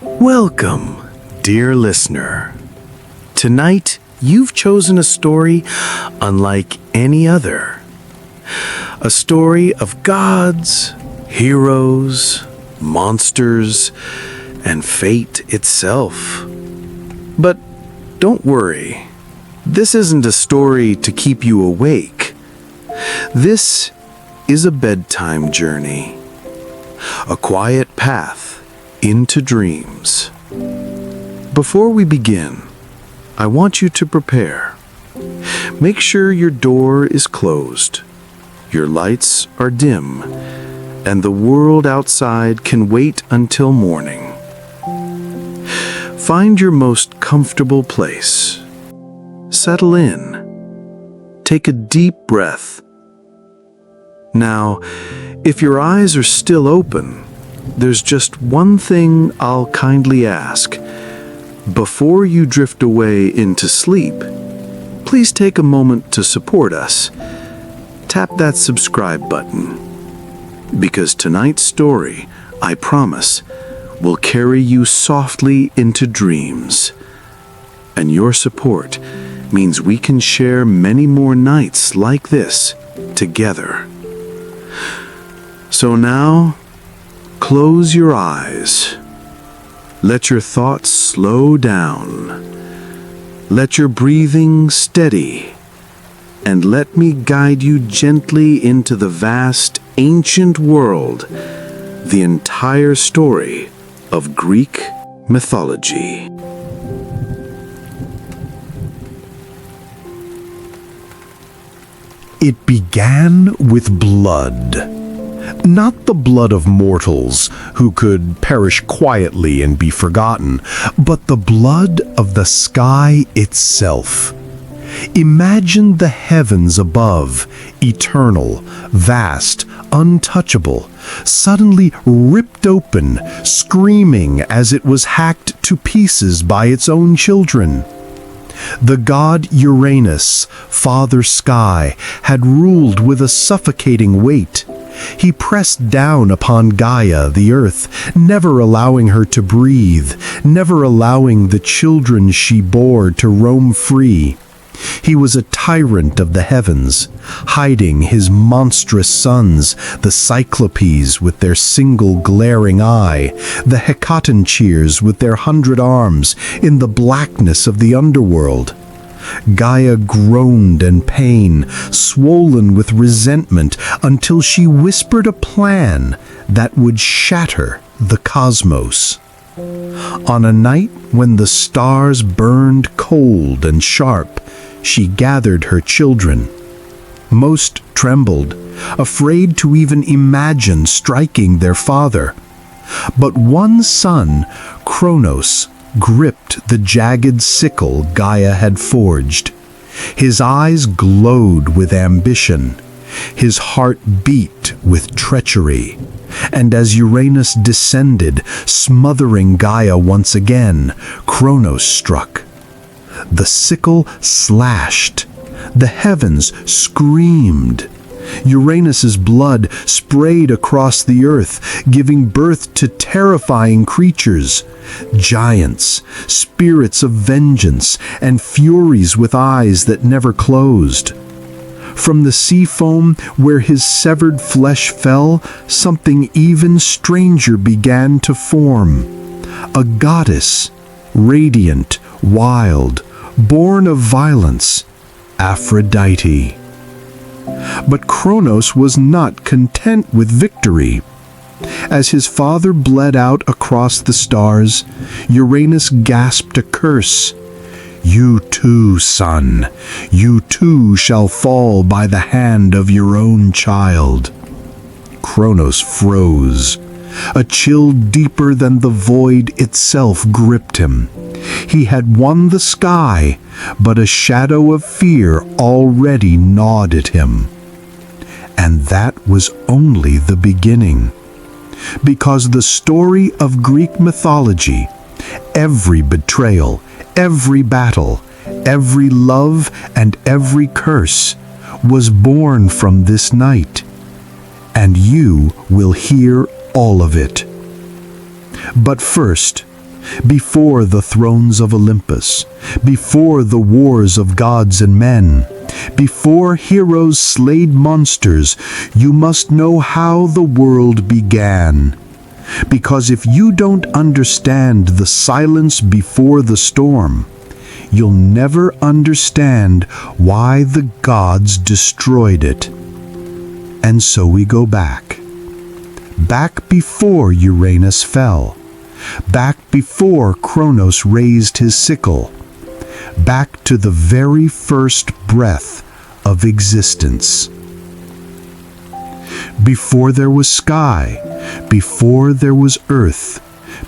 Welcome, dear listener. Tonight, you've chosen a story unlike any other. A story of gods, heroes, monsters, and fate itself. But don't worry, this isn't a story to keep you awake. This is a bedtime journey, a quiet path into dreams. Before we begin, I want you to prepare. Make sure your door is closed, your lights are dim, and the world outside can wait until morning. Find your most comfortable place. Settle in. Take a deep breath. Now, if your eyes are still open, there's just one thing I'll kindly ask. Before you drift away into sleep, please take a moment to support us. Tap that subscribe button, because tonight's story, I promise, will carry you softly into dreams. And your support means we can share many more nights like this together. So now, close your eyes. Let your thoughts slow down. Let your breathing steady. And let me guide you gently into the vast, ancient world, the entire story of Greek mythology. It began with blood. Not the blood of mortals who could perish quietly and be forgotten, but the blood of the sky itself. Imagine the heavens above, eternal, vast, untouchable, suddenly ripped open, screaming as it was hacked to pieces by its own children. The god Uranus, Father Sky, had ruled with a suffocating weight. He pressed down upon Gaia, the earth, never allowing her to breathe, never allowing the children she bore to roam free. He was a tyrant of the heavens, hiding his monstrous sons, the Cyclopes with their single glaring eye, the Hecatoncheires with their 100 arms, in the blackness of the underworld. Gaia groaned in pain, swollen with resentment, until she whispered a plan that would shatter the cosmos. On a night when the stars burned cold and sharp, she gathered her children. Most trembled, afraid to even imagine striking their father. But one son, Kronos, gripped the jagged sickle Gaia had forged. His eyes glowed with ambition. His heart beat with treachery. And as Uranus descended, smothering Gaia once again, Kronos struck. The sickle slashed. The heavens screamed. Uranus's blood sprayed across the earth, giving birth to terrifying creatures, giants, spirits of vengeance, and furies with eyes that never closed. From the sea foam where his severed flesh fell, something even stranger began to form. A goddess, radiant, wild, born of violence, Aphrodite. But Kronos was not content with victory. As his father bled out across the stars, Uranus gasped a curse. "You too, son, you too shall fall by the hand of your own child." Kronos froze. A chill deeper than the void itself gripped him. He had won the sky, but a shadow of fear already gnawed at him. And that was only the beginning. Because the story of Greek mythology, every betrayal, every battle, every love, and every curse was born from this night. And you will hear all of it. But first, before the thrones of Olympus, before the wars of gods and men, before heroes slayed monsters, you must know how the world began. Because if you don't understand the silence before the storm, you'll never understand why the gods destroyed it. And so we go back before Uranus fell, back before Kronos raised his sickle, back to the very first breath of existence. Before there was sky, before there was earth,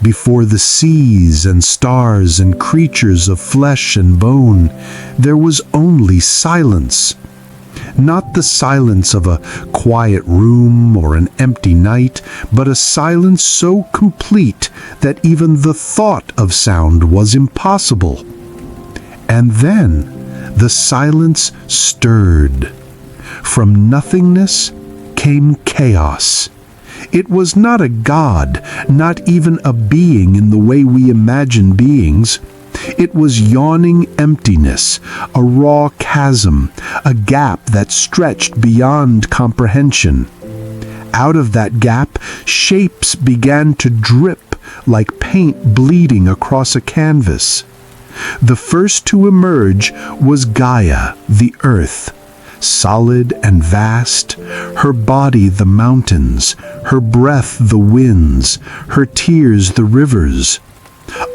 before the seas and stars and creatures of flesh and bone, there was only silence. Not the silence of a quiet room or an empty night, but a silence so complete that even the thought of sound was impossible. And then the silence stirred. From nothingness came chaos. It was not a god, not even a being in the way we imagine beings. It was yawning emptiness, a raw chasm, a gap that stretched beyond comprehension. Out of that gap, shapes began to drip like paint bleeding across a canvas. The first to emerge was Gaia, the earth, solid and vast, her body the mountains, her breath the winds, her tears the rivers.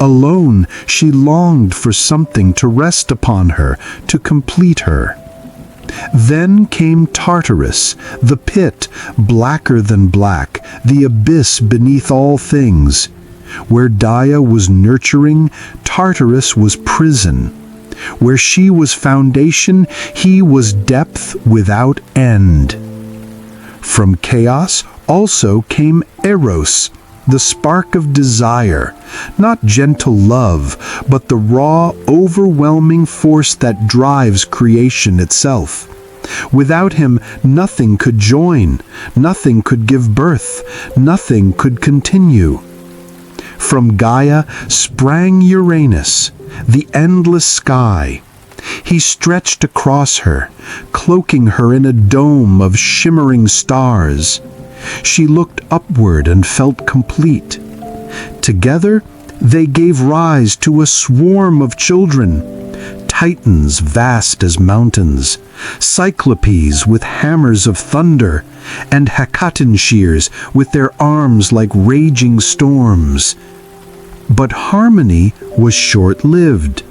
Alone, she longed for something to rest upon her, to complete her. Then came Tartarus, the pit, blacker than black, the abyss beneath all things. Where Gaia was nurturing, Tartarus was prison. Where she was foundation, he was depth without end. From chaos also came Eros, the spark of desire, not gentle love, but the raw, overwhelming force that drives creation itself. Without him, nothing could join, nothing could give birth, nothing could continue. From Gaia sprang Uranus, the endless sky. He stretched across her, cloaking her in a dome of shimmering stars. She looked upward and felt complete. Together, they gave rise to a swarm of children, titans vast as mountains, cyclopes with hammers of thunder, and Hekatoncheires with their arms like raging storms. But harmony was short-lived.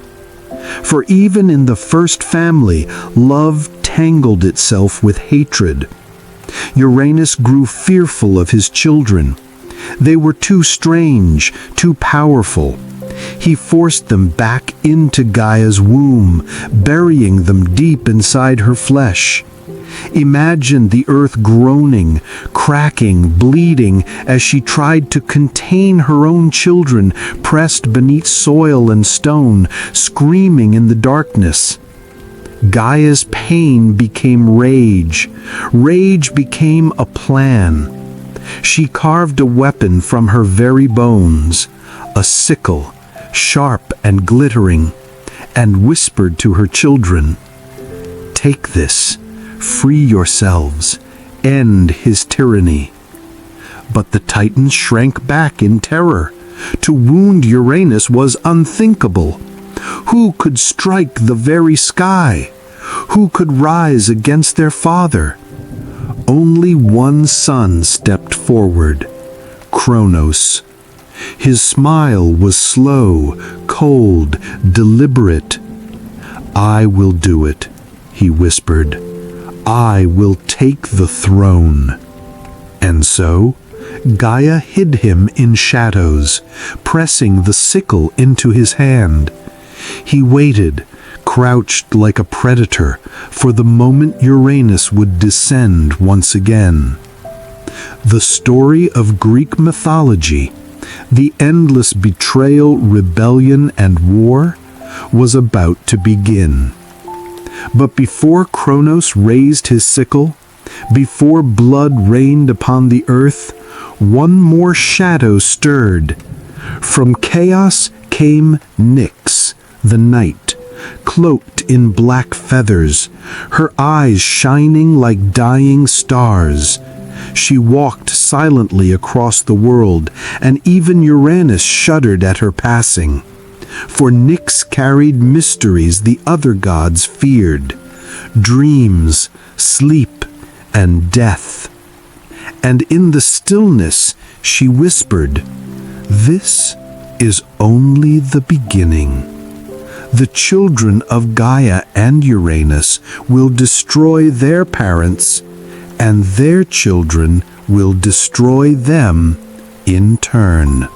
For even in the first family, love tangled itself with hatred. Uranus grew fearful of his children. They were too strange, too powerful. He forced them back into Gaia's womb, burying them deep inside her flesh. Imagine the earth groaning, cracking, bleeding as she tried to contain her own children, pressed beneath soil and stone, screaming in the darkness. Gaia's pain became rage. Rage became a plan. She carved a weapon from her very bones, a sickle, sharp and glittering, and whispered to her children, "Take this. Free yourselves, end his tyranny." But the Titans shrank back in terror. To wound Uranus was unthinkable. Who could strike the very sky? Who could rise against their father? Only one son stepped forward, Kronos. His smile was slow, cold, deliberate. "I will do it," he whispered. "I will take the throne." And so, Gaia hid him in shadows, pressing the sickle into his hand. He waited, crouched like a predator, for the moment Uranus would descend once again. The story of Greek mythology, the endless betrayal, rebellion, and war, was about to begin. But before Kronos raised his sickle, before blood rained upon the earth, one more shadow stirred. From chaos came Nyx, the night, cloaked in black feathers, her eyes shining like dying stars. She walked silently across the world, and even Uranus shuddered at her passing. For Nyx carried mysteries the other gods feared, dreams, sleep, and death. And in the stillness she whispered, "This is only the beginning. The children of Gaia and Uranus will destroy their parents, and their children will destroy them in turn.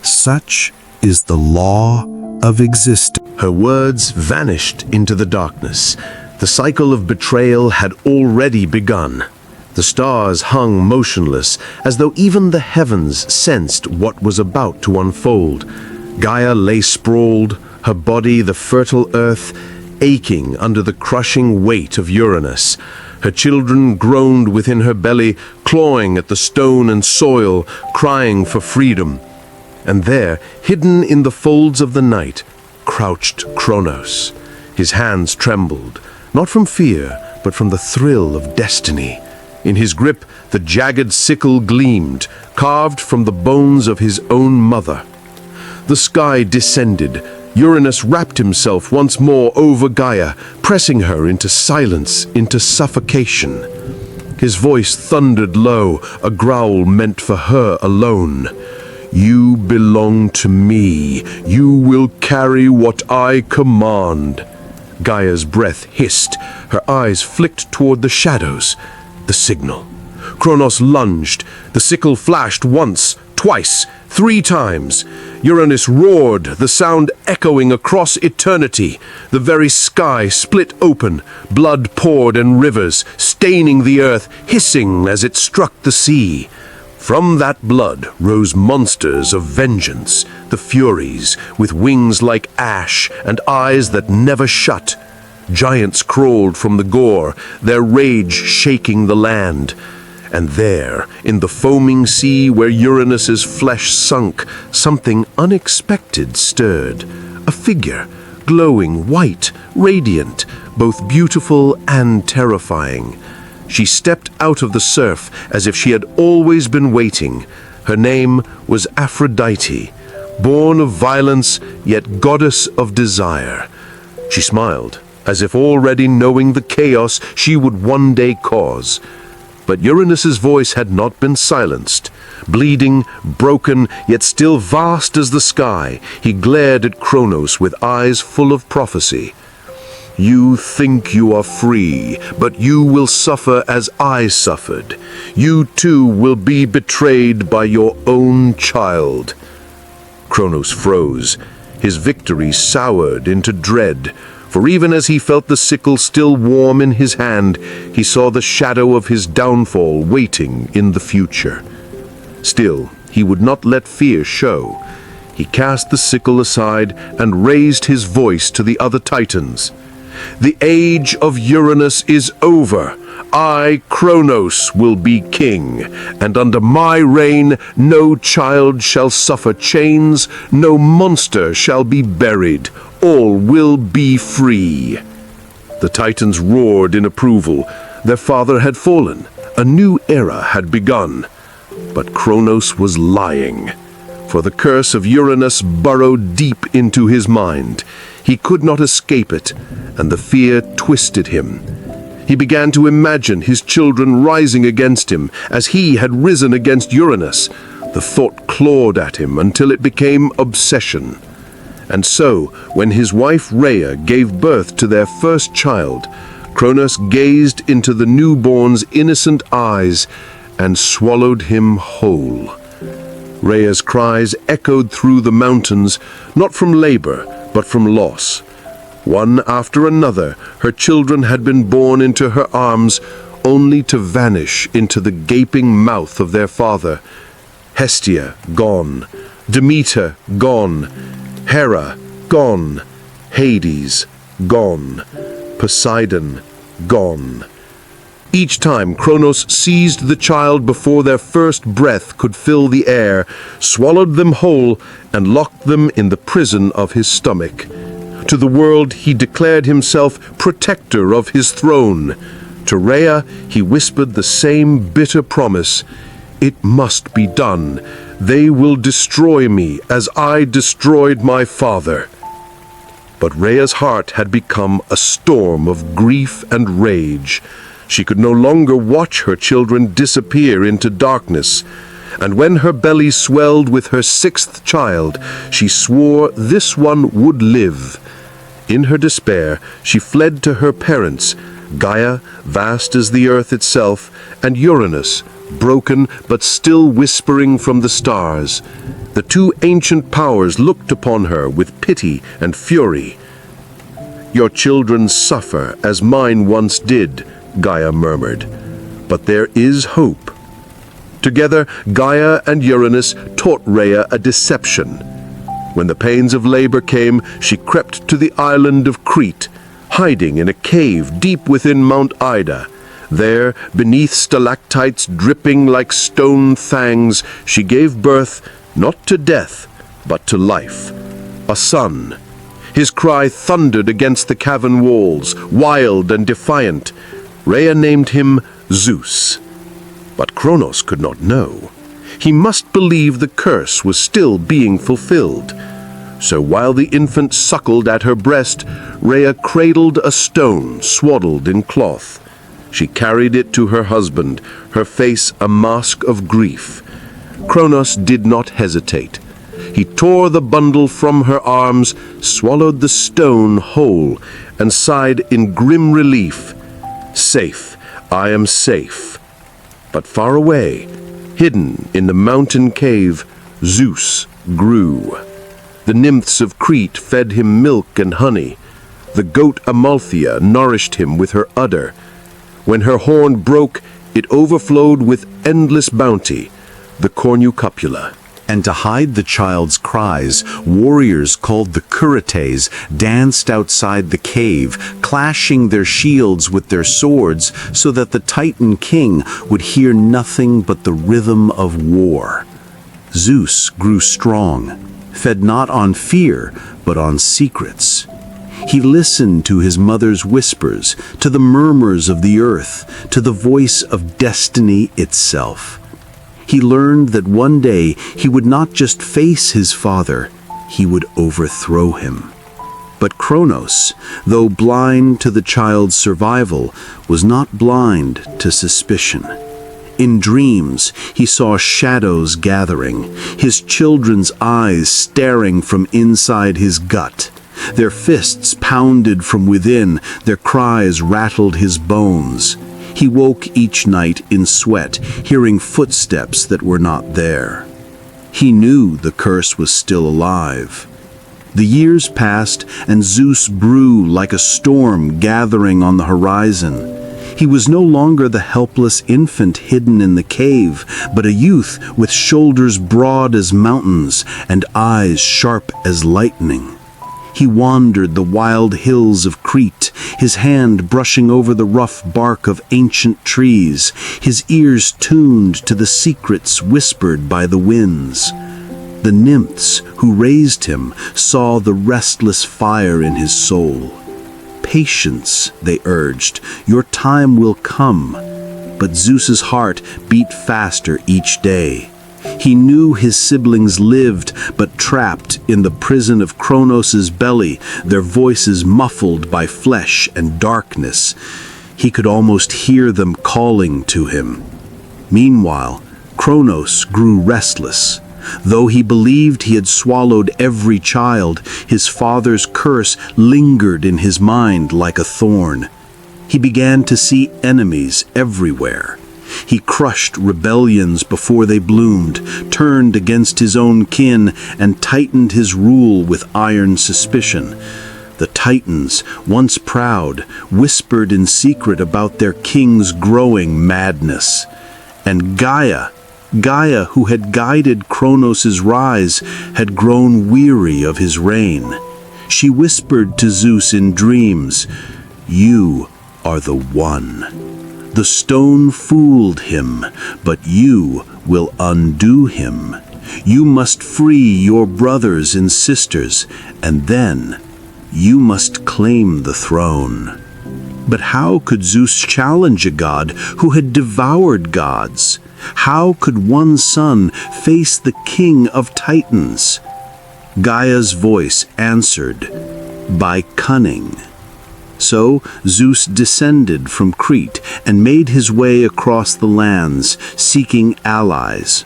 Such is the law of existence." Her words vanished into the darkness. The cycle of betrayal had already begun. The stars hung motionless, as though even the heavens sensed what was about to unfold. Gaia lay sprawled, her body the fertile earth, aching under the crushing weight of Uranus. Her children groaned within her belly, clawing at the stone and soil, crying for freedom. And there, hidden in the folds of the night, crouched Kronos. His hands trembled, not from fear, but from the thrill of destiny. In his grip, the jagged sickle gleamed, carved from the bones of his own mother. The sky descended. Uranus wrapped himself once more over Gaia, pressing her into silence, into suffocation. His voice thundered low, a growl meant for her alone. "You belong to me. You will carry what I command." Gaia's breath hissed. Her eyes flicked toward the shadows. The signal. Kronos lunged. The sickle flashed once, twice, 3 times. Uranus roared, the sound echoing across eternity. The very sky split open. Blood poured in rivers, staining the earth, hissing as it struck the sea. From that blood rose monsters of vengeance, the Furies, with wings like ash and eyes that never shut. Giants crawled from the gore, their rage shaking the land. And there, in the foaming sea where Uranus's flesh sunk, something unexpected stirred. A figure, glowing white, radiant, both beautiful and terrifying. She stepped out of the surf as if she had always been waiting. Her name was Aphrodite, born of violence, yet goddess of desire. She smiled, as if already knowing the chaos she would one day cause. But Uranus's voice had not been silenced. Bleeding, broken, yet still vast as the sky, he glared at Kronos with eyes full of prophecy. "You think you are free, but you will suffer as I suffered. You too will be betrayed by your own child." Kronos froze. His victory soured into dread. For even as he felt the sickle still warm in his hand, he saw the shadow of his downfall waiting in the future. Still, he would not let fear show. He cast the sickle aside and raised his voice to the other Titans. "The age of Uranus is over. I, Kronos, will be king, and under my reign no child shall suffer chains, no monster shall be buried. All will be free." The Titans roared in approval. Their father had fallen. A new era had begun. But Kronos was lying. For the curse of Uranus burrowed deep into his mind. He could not escape it, and the fear twisted him. He began to imagine his children rising against him, as he had risen against Uranus. The thought clawed at him until it became obsession. And so, when his wife Rhea gave birth to their first child, Kronos gazed into the newborn's innocent eyes and swallowed him whole. Rhea's cries echoed through the mountains, not from labor, but from loss. One after another, her children had been born into her arms, only to vanish into the gaping mouth of their father. Hestia, gone. Demeter, gone. Hera, gone. Hades, gone. Poseidon, gone. Each time, Kronos seized the child before their first breath could fill the air, swallowed them whole, and locked them in the prison of his stomach. To the world he declared himself protector of his throne. To Rhea he whispered the same bitter promise: "It must be done. They will destroy me as I destroyed my father." But Rhea's heart had become a storm of grief and rage. She could no longer watch her children disappear into darkness. And when her belly swelled with her sixth child, she swore this one would live. In her despair, she fled to her parents, Gaia, vast as the earth itself, and Uranus, broken but still whispering from the stars. The two ancient powers looked upon her with pity and fury. "Your children suffer as mine once did," Gaia murmured, "but there is hope." Together, Gaia and Uranus taught Rhea a deception. When the pains of labor came, she crept to the island of Crete, hiding in a cave deep within Mount Ida. There, beneath stalactites dripping like stone fangs, she gave birth not to death, but to life. A son. His cry thundered against the cavern walls, wild and defiant. Rhea named him Zeus. But Kronos could not know. He must believe the curse was still being fulfilled. So while the infant suckled at her breast, Rhea cradled a stone swaddled in cloth. She carried it to her husband, her face a mask of grief. Kronos did not hesitate. He tore the bundle from her arms, swallowed the stone whole, and sighed in grim relief. "Safe, I am safe." But far away, hidden in the mountain cave, Zeus grew. The nymphs of Crete fed him milk and honey. The goat Amalthea nourished him with her udder. When her horn broke, it overflowed with endless bounty, the cornucopula. And to hide the child's cries, warriors called the Curetes danced outside the cave, clashing their shields with their swords so that the Titan king would hear nothing but the rhythm of war. Zeus grew strong, fed not on fear, but on secrets. He listened to his mother's whispers, to the murmurs of the earth, to the voice of destiny itself. He learned that one day he would not just face his father, he would overthrow him. But Kronos, though blind to the child's survival, was not blind to suspicion. In dreams, he saw shadows gathering, his children's eyes staring from inside his gut. Their fists pounded from within, their cries rattled his bones. He woke each night in sweat, hearing footsteps that were not there. He knew the curse was still alive. The years passed, and Zeus brew like a storm gathering on the horizon. He was no longer the helpless infant hidden in the cave, but a youth with shoulders broad as mountains and eyes sharp as lightning. He wandered the wild hills of Crete, his hand brushing over the rough bark of ancient trees, his ears tuned to the secrets whispered by the winds. The nymphs who raised him saw the restless fire in his soul. "Patience," they urged, "your time will come." But Zeus's heart beat faster each day. He knew his siblings lived, but trapped in the prison of Kronos' belly, their voices muffled by flesh and darkness. He could almost hear them calling to him. Meanwhile, Kronos grew restless. Though he believed he had swallowed every child, his father's curse lingered in his mind like a thorn. He began to see enemies everywhere. He crushed rebellions before they bloomed, turned against his own kin, and tightened his rule with iron suspicion. The Titans, once proud, whispered in secret about their king's growing madness. And Gaia, who had guided Kronos' rise, had grown weary of his reign. She whispered to Zeus in dreams, "You are the one." The stone fooled him, but you will undo him. You must free your brothers and sisters, and then you must claim the throne." But how could Zeus challenge a god who had devoured gods? How could one son face the king of Titans? Gaia's voice answered, "By cunning." So Zeus descended from Crete and made his way across the lands, seeking allies.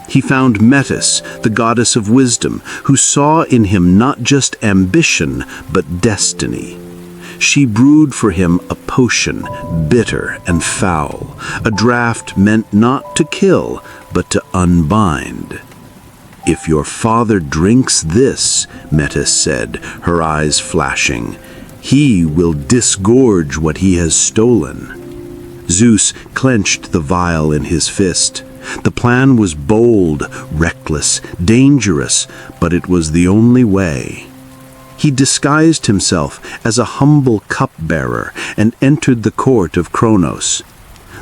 He found Metis, the goddess of wisdom, who saw in him not just ambition, but destiny. She brewed for him a potion, bitter and foul, a draught meant not to kill, but to unbind. "If your father drinks this," Metis said, her eyes flashing, "he will disgorge what he has stolen." Zeus clenched the vial in his fist. The plan was bold, reckless, dangerous, but it was the only way. He disguised himself as a humble cupbearer and entered the court of Kronos.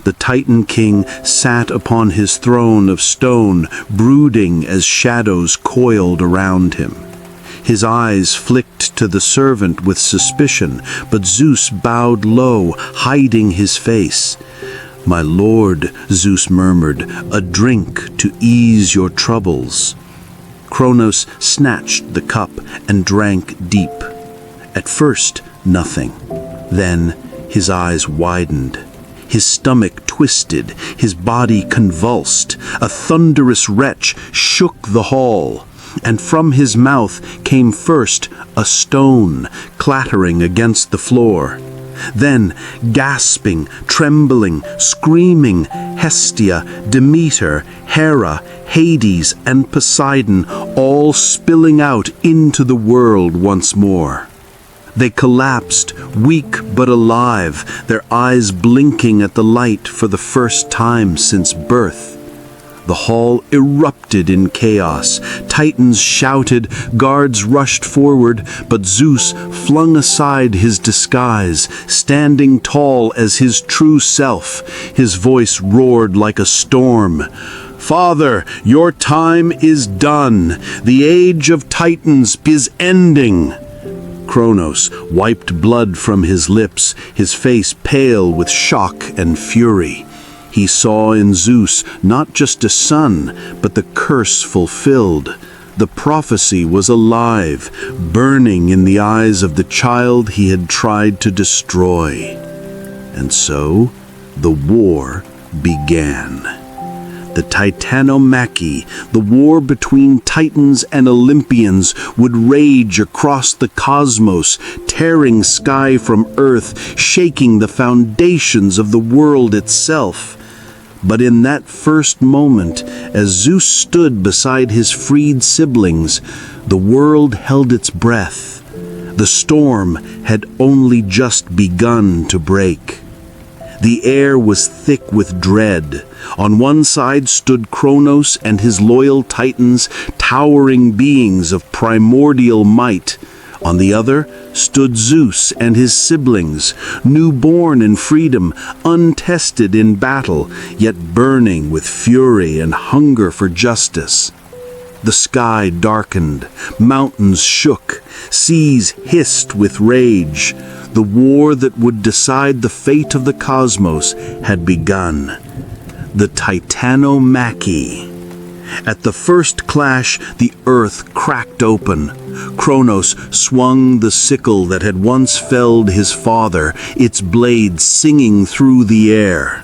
The Titan king sat upon his throne of stone, brooding as shadows coiled around him. His eyes flicked to the servant with suspicion, but Zeus bowed low, hiding his face. "My lord," Zeus murmured, "a drink to ease your troubles." Kronos snatched the cup and drank deep. At first, nothing. Then his eyes widened. His stomach twisted, his body convulsed. A thunderous retch shook the hall, and from his mouth came first a stone clattering against the floor. Then, gasping, trembling, screaming, Hestia, Demeter, Hera, Hades, and Poseidon all spilling out into the world once more. They collapsed, weak but alive, their eyes blinking at the light for the first time since birth. The hall erupted in chaos. Titans shouted, guards rushed forward, but Zeus flung aside his disguise, standing tall as his true self. His voice roared like a storm. "Father, your time is done. The age of Titans is ending." Kronos wiped blood from his lips, his face pale with shock and fury. He saw in Zeus not just a son, but the curse fulfilled. The prophecy was alive, burning in the eyes of the child he had tried to destroy. And so, the war began. The Titanomachy, the war between Titans and Olympians, would rage across the cosmos, tearing sky from earth, shaking the foundations of the world itself. But in that first moment, as Zeus stood beside his freed siblings, the world held its breath. The storm had only just begun to break. The air was thick with dread. On one side stood Kronos and his loyal Titans, towering beings of primordial might. On the other stood Zeus and his siblings, newborn in freedom, untested in battle, yet burning with fury and hunger for justice. The sky darkened, mountains shook, seas hissed with rage. The war that would decide the fate of the cosmos had begun. The Titanomachy. At the first clash, the earth cracked open. Kronos swung the sickle that had once felled his father, its blade singing through the air.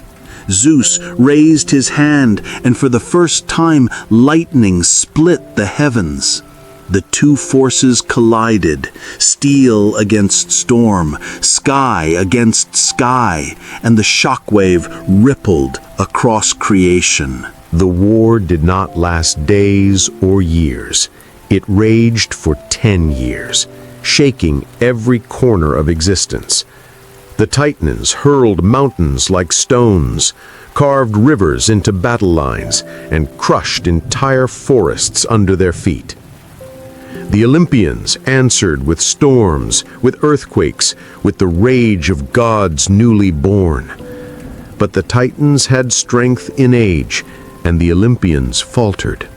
Zeus raised his hand, and for the first time, lightning split the heavens. The two forces collided, steel against storm, sky against sky, and the shockwave rippled across creation. The war did not last days or years. It raged for 10 years, shaking every corner of existence. The Titans hurled mountains like stones, carved rivers into battle lines, and crushed entire forests under their feet. The Olympians answered with storms, with earthquakes, with the rage of gods newly born. But the Titans had strength in age, and the Olympians faltered.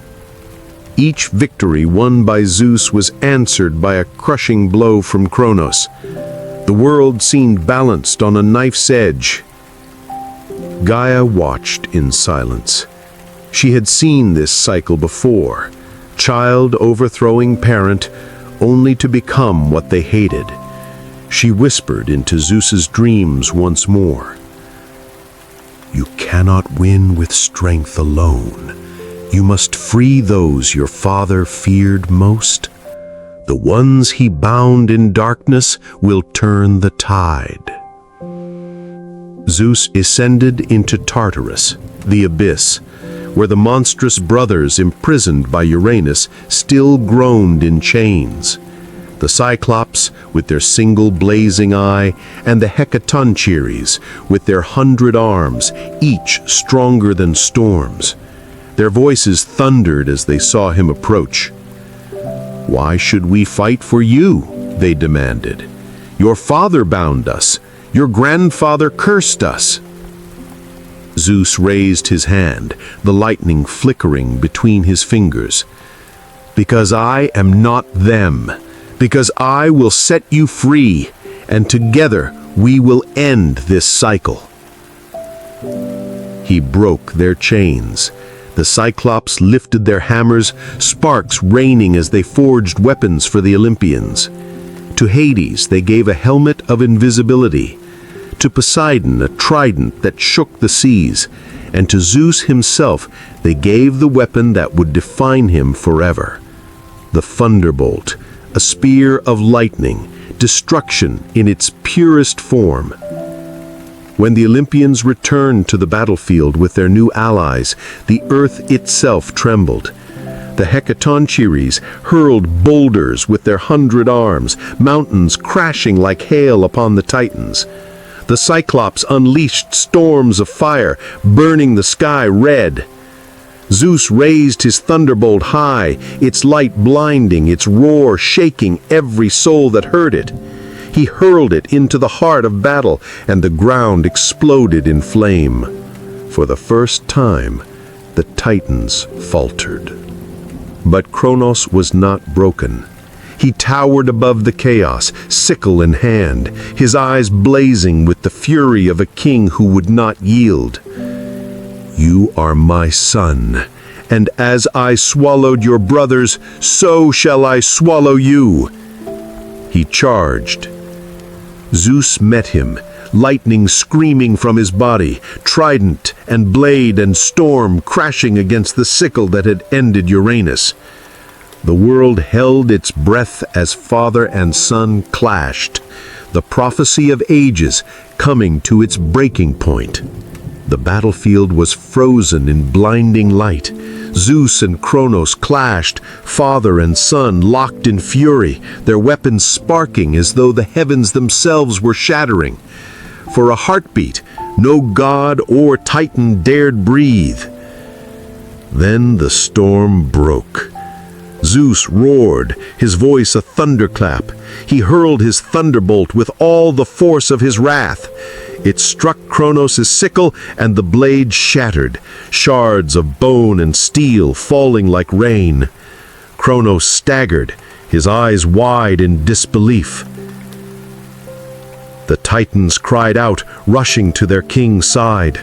Each victory won by Zeus was answered by a crushing blow from Kronos. The world seemed balanced on a knife's edge. Gaia watched in silence. She had seen this cycle before, child overthrowing parent, only to become what they hated. She whispered into Zeus's dreams once more. "You cannot win with strength alone. You must free those your father feared most. The ones he bound in darkness will turn the tide." Zeus ascended into Tartarus, the abyss, where the monstrous brothers imprisoned by Uranus still groaned in chains. The Cyclops, with their single blazing eye, and the Hecatoncheires, with their 100 arms, each stronger than storms. Their voices thundered as they saw him approach. "Why should we fight for you?" they demanded. "Your father bound us. Your grandfather cursed us." Zeus raised his hand, the lightning flickering between his fingers. "Because I am not them. Because I will set you free, and together we will end this cycle." He broke their chains. The Cyclops lifted their hammers, sparks raining as they forged weapons for the Olympians. To Hades they gave a helmet of invisibility. To Poseidon a trident that shook the seas. And to Zeus himself they gave the weapon that would define him forever. The thunderbolt, a spear of lightning, destruction in its purest form. When the Olympians returned to the battlefield with their new allies, the earth itself trembled. The Hecatoncheires hurled boulders with their 100 arms, mountains crashing like hail upon the Titans. The Cyclops unleashed storms of fire, burning the sky red. Zeus raised his thunderbolt high, its light blinding, its roar shaking every soul that heard it. He hurled it into the heart of battle, and the ground exploded in flame. For the first time, the Titans faltered. But Kronos was not broken. He towered above the chaos, sickle in hand, his eyes blazing with the fury of a king who would not yield. "You are my son, and as I swallowed your brothers, so shall I swallow you." He charged. Zeus met him, lightning screaming from his body, trident and blade and storm crashing against the sickle that had ended Uranus. The world held its breath as father and son clashed, the prophecy of ages coming to its breaking point. The battlefield was frozen in blinding light. Zeus and Kronos clashed, father and son locked in fury, their weapons sparking as though the heavens themselves were shattering. For a heartbeat, no god or titan dared breathe. Then the storm broke. Zeus roared, his voice a thunderclap. He hurled his thunderbolt with all the force of his wrath. It struck Kronos' sickle, and the blade shattered, shards of bone and steel falling like rain. Kronos staggered, his eyes wide in disbelief. The Titans cried out, rushing to their king's side.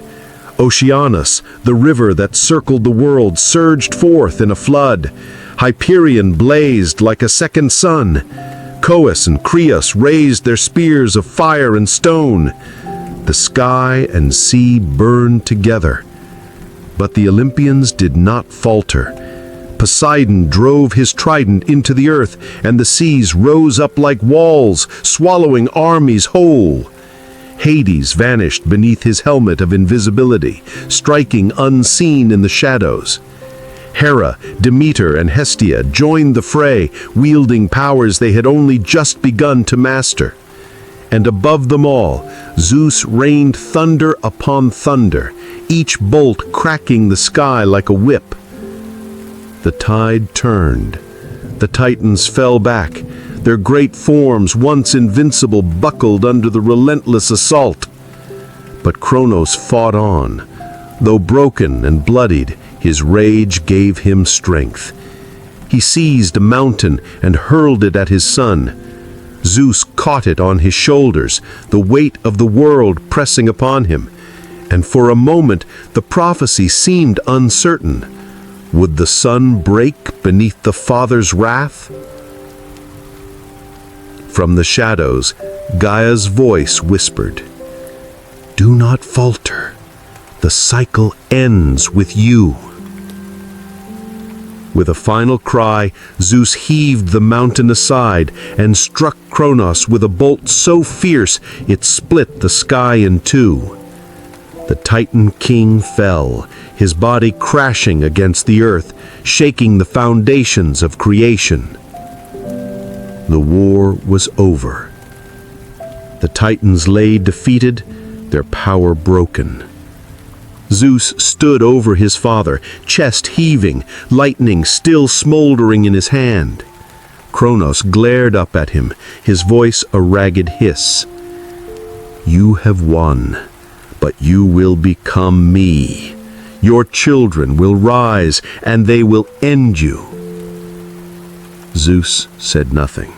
Oceanus, the river that circled the world, surged forth in a flood. Hyperion blazed like a second sun. Coos and Creus raised their spears of fire and stone. The sky and sea burned together. But the Olympians did not falter. Poseidon drove his trident into the earth, and the seas rose up like walls, swallowing armies whole. Hades vanished beneath his helmet of invisibility, striking unseen in the shadows. Hera, Demeter, and Hestia joined the fray, wielding powers they had only just begun to master. And above them all, Zeus rained thunder upon thunder, each bolt cracking the sky like a whip. The tide turned. The Titans fell back. Their great forms, once invincible, buckled under the relentless assault. But Kronos fought on. Though broken and bloodied, his rage gave him strength. He seized a mountain and hurled it at his son. Zeus caught it on his shoulders, the weight of the world pressing upon him. And for a moment the prophecy seemed uncertain. Would the son break beneath the father's wrath? From the shadows, Gaia's voice whispered, "Do not falter. The cycle ends with you." With a final cry, Zeus heaved the mountain aside and struck Kronos with a bolt so fierce it split the sky in two. The Titan king fell, his body crashing against the earth, shaking the foundations of creation. The war was over. The Titans lay defeated, their power broken. Zeus stood over his father, chest heaving, lightning still smoldering in his hand. Kronos glared up at him, his voice a ragged hiss. "You have won, but you will become me. Your children will rise, and they will end you." Zeus said nothing.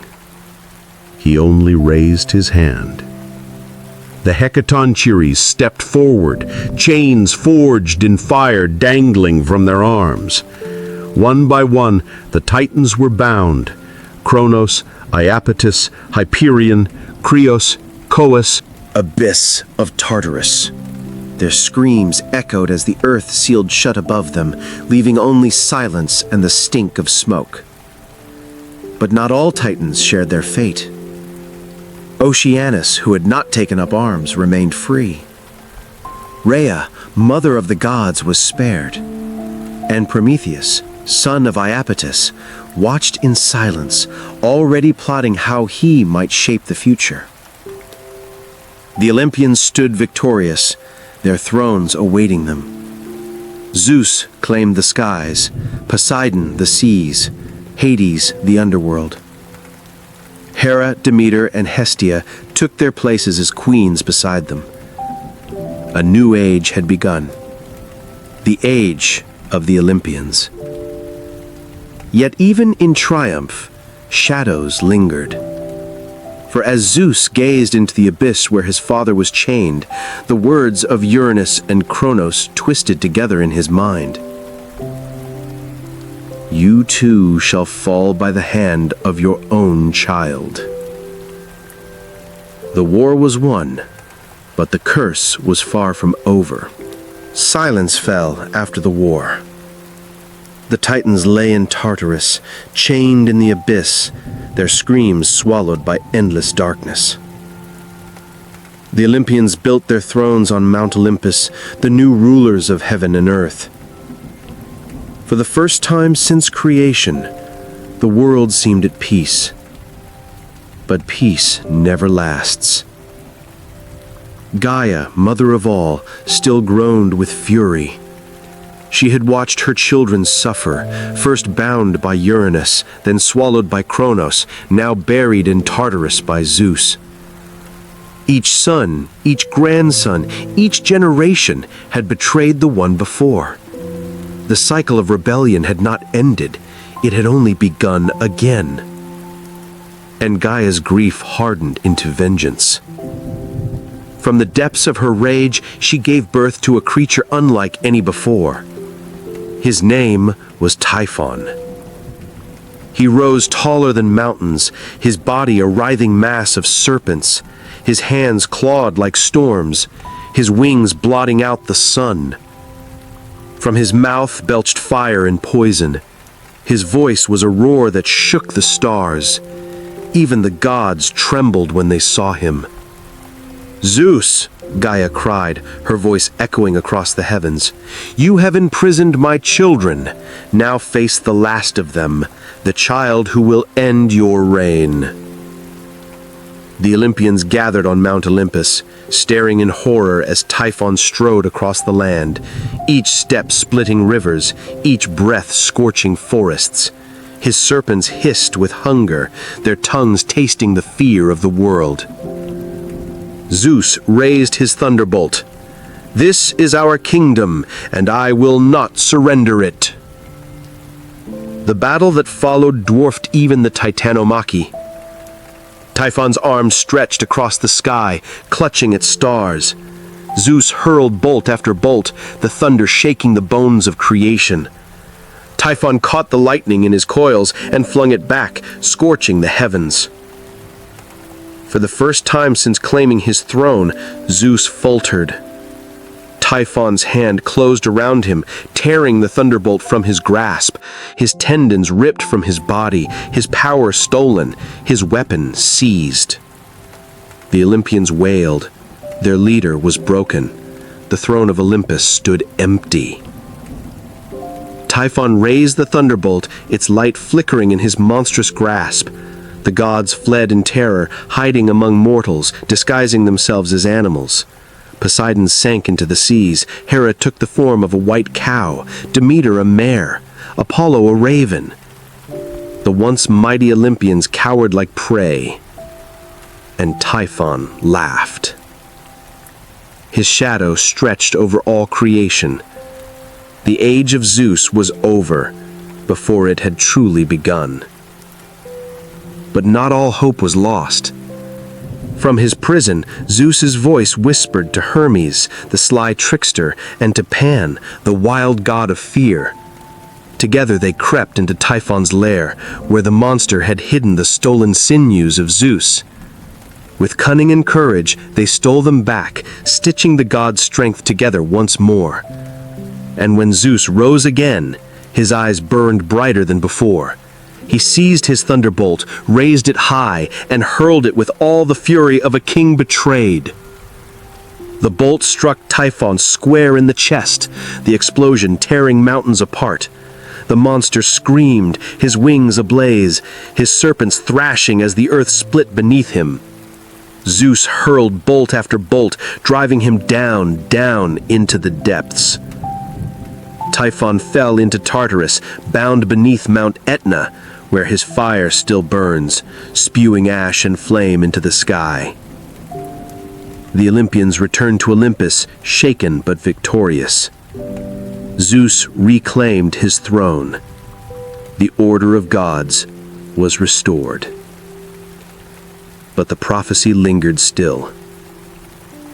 He only raised his hand. The Hecatoncheires stepped forward, chains forged in fire dangling from their arms. One by one, the Titans were bound. Kronos, Iapetus, Hyperion, Krios, Coos, Abyss of Tartarus. Their screams echoed as the earth sealed shut above them, leaving only silence and the stink of smoke. But not all Titans shared their fate. Oceanus, who had not taken up arms, remained free. Rhea, mother of the gods, was spared. And Prometheus, son of Iapetus, watched in silence, already plotting how he might shape the future. The Olympians stood victorious, their thrones awaiting them. Zeus claimed the skies, Poseidon the seas, Hades the underworld. Hera, Demeter, and Hestia took their places as queens beside them. A new age had begun, the age of the Olympians. Yet even in triumph, shadows lingered. For as Zeus gazed into the abyss where his father was chained, the words of Uranus and Kronos twisted together in his mind. "You too shall fall by the hand of your own child." The war was won, but the curse was far from over. Silence fell after the war. The Titans lay in Tartarus, chained in the abyss, their screams swallowed by endless darkness. The Olympians built their thrones on Mount Olympus, the new rulers of heaven and earth. For the first time since creation, the world seemed at peace. But peace never lasts. Gaia, mother of all, still groaned with fury. She had watched her children suffer, first bound by Uranus, then swallowed by Kronos, now buried in Tartarus by Zeus. Each son, each grandson, each generation had betrayed the one before. The cycle of rebellion had not ended, it had only begun again. And Gaia's grief hardened into vengeance. From the depths of her rage, she gave birth to a creature unlike any before. His name was Typhon. He rose taller than mountains, his body a writhing mass of serpents, his hands clawed like storms, his wings blotting out the sun. From his mouth belched fire and poison. His voice was a roar that shook the stars. Even the gods trembled when they saw him. "Zeus!" Gaia cried, her voice echoing across the heavens. "You have imprisoned my children. Now face the last of them, the child who will end your reign." The Olympians gathered on Mount Olympus, staring in horror as Typhon strode across the land, each step splitting rivers, each breath scorching forests. His serpents hissed with hunger, their tongues tasting the fear of the world. Zeus raised his thunderbolt. This is our kingdom, and I will not surrender it." The battle that followed dwarfed even the Titanomachy. Typhon's arms stretched across the sky, clutching at stars. Zeus hurled bolt after bolt, the thunder shaking the bones of creation. Typhon caught the lightning in his coils and flung it back, scorching the heavens. For the first time since claiming his throne, Zeus faltered. Typhon's hand closed around him, tearing the thunderbolt from his grasp. His tendons ripped from his body, his power stolen, his weapon seized. The Olympians wailed. Their leader was broken. The throne of Olympus stood empty. Typhon raised the thunderbolt, its light flickering in his monstrous grasp. The gods fled in terror, hiding among mortals, disguising themselves as animals. Poseidon sank into the seas. Hera took the form of a white cow, Demeter a mare, Apollo a raven. The once mighty Olympians cowered like prey, and Typhon laughed. His shadow stretched over all creation. The age of Zeus was over before it had truly begun. But not all hope was lost. From his prison, Zeus's voice whispered to Hermes, the sly trickster, and to Pan, the wild god of fear. Together they crept into Typhon's lair, where the monster had hidden the stolen sinews of Zeus. With cunning and courage, they stole them back, stitching the god's strength together once more. And when Zeus rose again, his eyes burned brighter than before. He seized his thunderbolt, raised it high, and hurled it with all the fury of a king betrayed. The bolt struck Typhon square in the chest, the explosion tearing mountains apart. The monster screamed, his wings ablaze, his serpents thrashing as the earth split beneath him. Zeus hurled bolt after bolt, driving him down, down into the depths. Typhon fell into Tartarus, bound beneath Mount Etna, where his fire still burns, spewing ash and flame into the sky. The Olympians returned to Olympus, shaken but victorious. Zeus reclaimed his throne. The order of gods was restored. But the prophecy lingered still.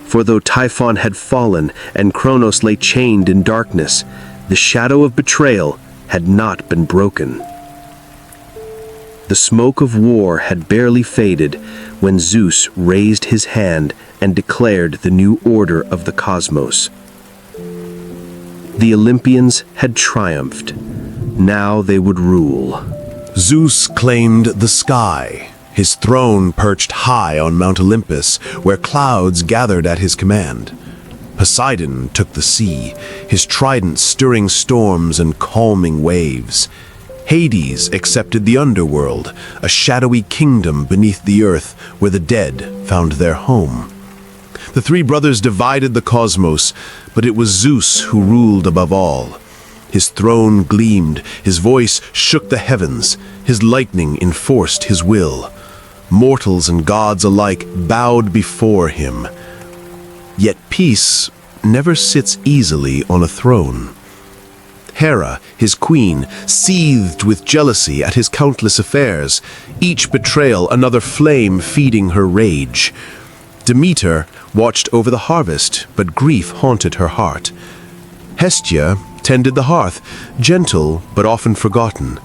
For though Typhon had fallen and Kronos lay chained in darkness, the shadow of betrayal had not been broken. The smoke of war had barely faded when Zeus raised his hand and declared the new order of the cosmos. The Olympians had triumphed. Now they would rule. Zeus claimed the sky. His throne perched high on Mount Olympus, where clouds gathered at his command. Poseidon took the sea, his trident stirring storms and calming waves. Hades accepted the underworld, a shadowy kingdom beneath the earth where the dead found their home. The three brothers divided the cosmos, but it was Zeus who ruled above all. His throne gleamed, his voice shook the heavens, his lightning enforced his will. Mortals and gods alike bowed before him. Yet peace never sits easily on a throne. Hera, his queen, seethed with jealousy at his countless affairs, each betrayal another flame feeding her rage. Demeter watched over the harvest, but grief haunted her heart. Hestia tended the hearth, gentle but often forgotten.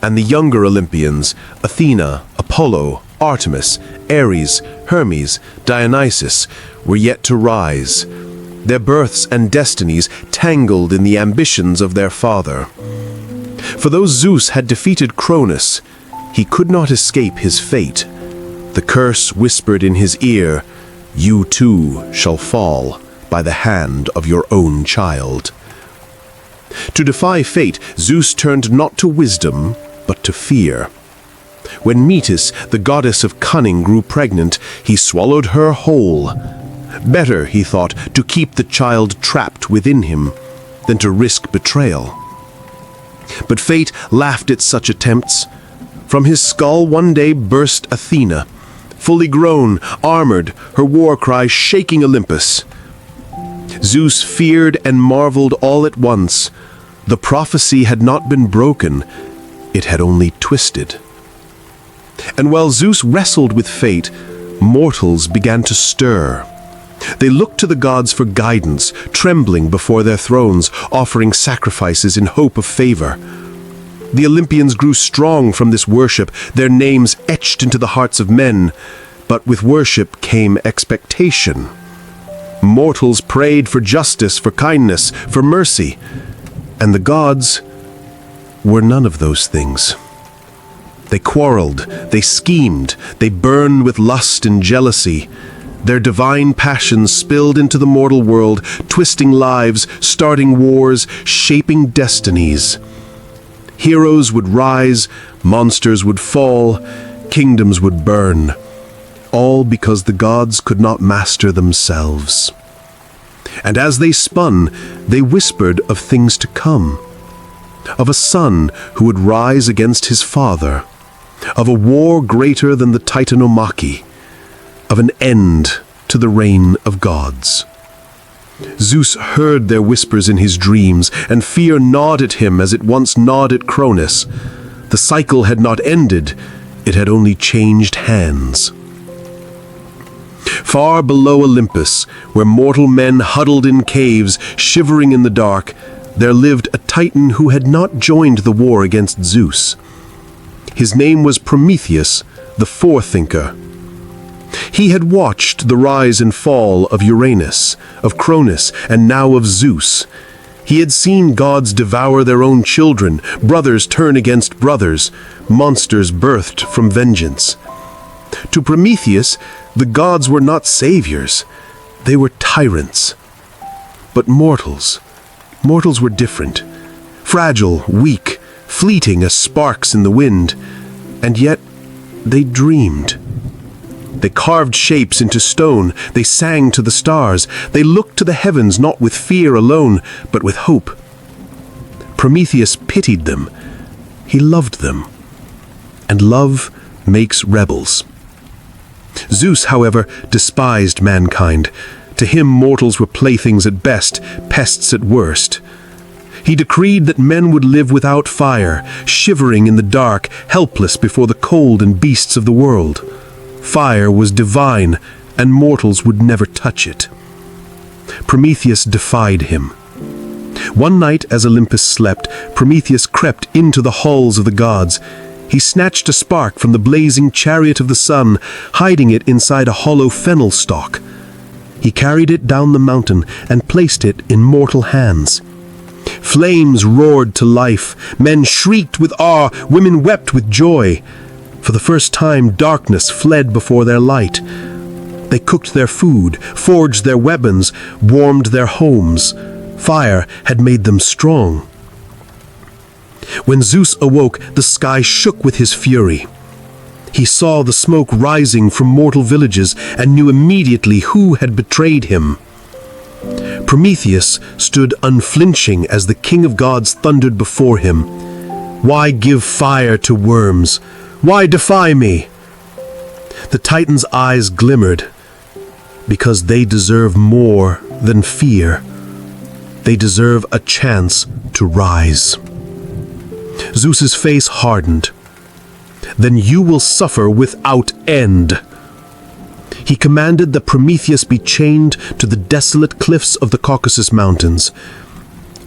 And the younger Olympians, Athena, Apollo, Artemis, Ares, Hermes, Dionysus, were yet to rise. Their births and destinies tangled in the ambitions of their father. For though Zeus had defeated Cronus, he could not escape his fate. The curse whispered in his ear, "You too shall fall by the hand of your own child." To defy fate, Zeus turned not to wisdom, but to fear. When Metis, the goddess of cunning, grew pregnant, he swallowed her whole. Better, he thought, to keep the child trapped within him than to risk betrayal. But fate laughed at such attempts. From his skull one day burst Athena, fully grown, armored, her war cry shaking Olympus. Zeus feared and marveled all at once. The prophecy had not been broken, it had only twisted. And while Zeus wrestled with fate, mortals began to stir. They looked to the gods for guidance, trembling before their thrones, offering sacrifices in hope of favor. The Olympians grew strong from this worship, their names etched into the hearts of men. But with worship came expectation. Mortals prayed for justice, for kindness, for mercy. And the gods were none of those things. They quarreled, they schemed, they burned with lust and jealousy. Their divine passions spilled into the mortal world, twisting lives, starting wars, shaping destinies. Heroes would rise, monsters would fall, kingdoms would burn, all because the gods could not master themselves. And as they spun, they whispered of things to come, of a son who would rise against his father, of a war greater than the Titanomachy, of an end to the reign of gods. Zeus heard their whispers in his dreams, and fear gnawed at him as it once gnawed at Cronus. The cycle had not ended, it had only changed hands. Far below Olympus, where mortal men huddled in caves, shivering in the dark, there lived a Titan who had not joined the war against Zeus. His name was Prometheus, the forethinker. He had watched the rise and fall of Uranus, of Cronus, and now of Zeus. He had seen gods devour their own children, brothers turn against brothers, monsters birthed from vengeance. To Prometheus, the gods were not saviors, they were tyrants. But mortals were different. Fragile, weak, fleeting as sparks in the wind. And yet, they dreamed. They carved shapes into stone, they sang to the stars, they looked to the heavens not with fear alone, but with hope. Prometheus pitied them. He loved them. And love makes rebels. Zeus, however, despised mankind. To him mortals were playthings at best, pests at worst. He decreed that men would live without fire, shivering in the dark, helpless before the cold and beasts of the world. Fire was divine, and mortals would never touch it. Prometheus defied him. One night, as Olympus slept, Prometheus crept into the halls of the gods. He snatched a spark from the blazing chariot of the sun, hiding it inside a hollow fennel stalk. He carried it down the mountain and placed it in mortal hands. Flames roared to life, men shrieked with awe, women wept with joy. For the first time, darkness fled before their light. They cooked their food, forged their weapons, warmed their homes. Fire had made them strong. When Zeus awoke, the sky shook with his fury. He saw the smoke rising from mortal villages and knew immediately who had betrayed him. Prometheus stood unflinching as the king of gods thundered before him. Why give fire to worms? Why defy me? The Titan's eyes glimmered, because they deserve more than fear. They deserve a chance to rise. Zeus's face hardened. Then you will suffer without end. He commanded that Prometheus be chained to the desolate cliffs of the Caucasus Mountains.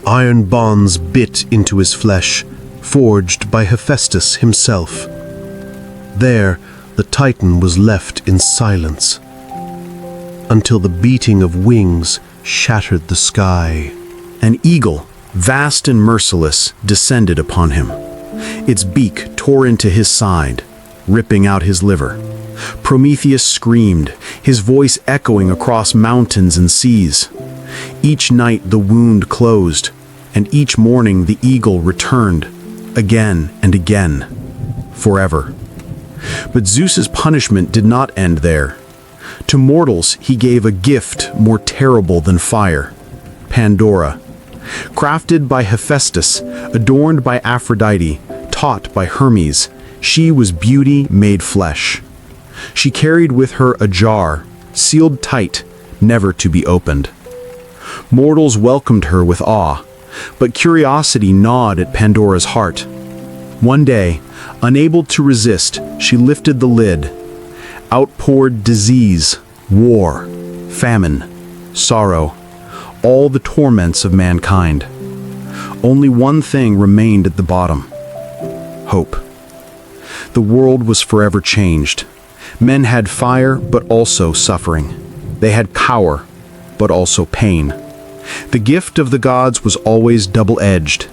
Iron bonds bit into his flesh, forged by Hephaestus himself. There, the Titan was left in silence, until the beating of wings shattered the sky. An eagle, vast and merciless, descended upon him. Its beak tore into his side, ripping out his liver. Prometheus screamed, his voice echoing across mountains and seas. Each night the wound closed, and each morning the eagle returned, again and again, forever. But Zeus's punishment did not end there. To mortals he gave a gift more terrible than fire, Pandora. Crafted by Hephaestus, adorned by Aphrodite, taught by Hermes, she was beauty made flesh. She carried with her a jar, sealed tight, never to be opened. Mortals welcomed her with awe, but curiosity gnawed at Pandora's heart. One day, unable to resist, she lifted the lid. Out poured disease, war, famine, sorrow, all the torments of mankind. Only one thing remained at the bottom: hope. The world was forever changed. Men had fire, but also suffering. They had power, but also pain. The gift of the gods was always double-edged.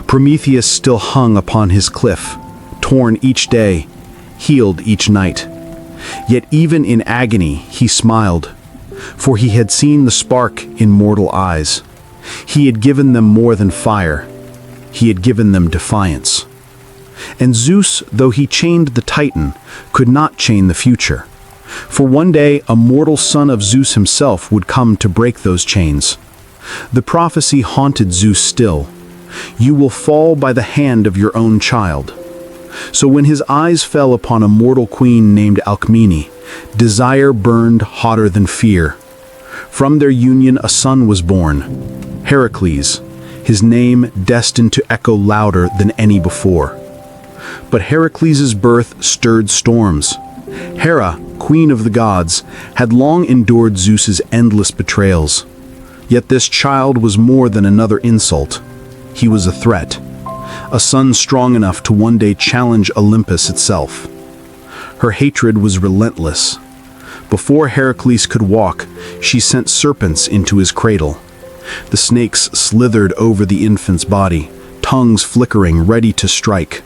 Prometheus still hung upon his cliff, torn each day, healed each night. Yet even in agony he smiled, for he had seen the spark in mortal eyes. He had given them more than fire. He had given them defiance. And Zeus, though he chained the Titan, could not chain the future. For one day a mortal son of Zeus himself would come to break those chains. The prophecy haunted Zeus still. You will fall by the hand of your own child. So when his eyes fell upon a mortal queen named Alcmene, desire burned hotter than fear. From their union a son was born, Heracles, his name destined to echo louder than any before. But Heracles' birth stirred storms. Hera, queen of the gods, had long endured Zeus's endless betrayals. Yet this child was more than another insult. He was a threat, a son strong enough to one day challenge Olympus itself. Her hatred was relentless. Before Heracles could walk, she sent serpents into his cradle. The snakes slithered over the infant's body, tongues flickering, ready to strike.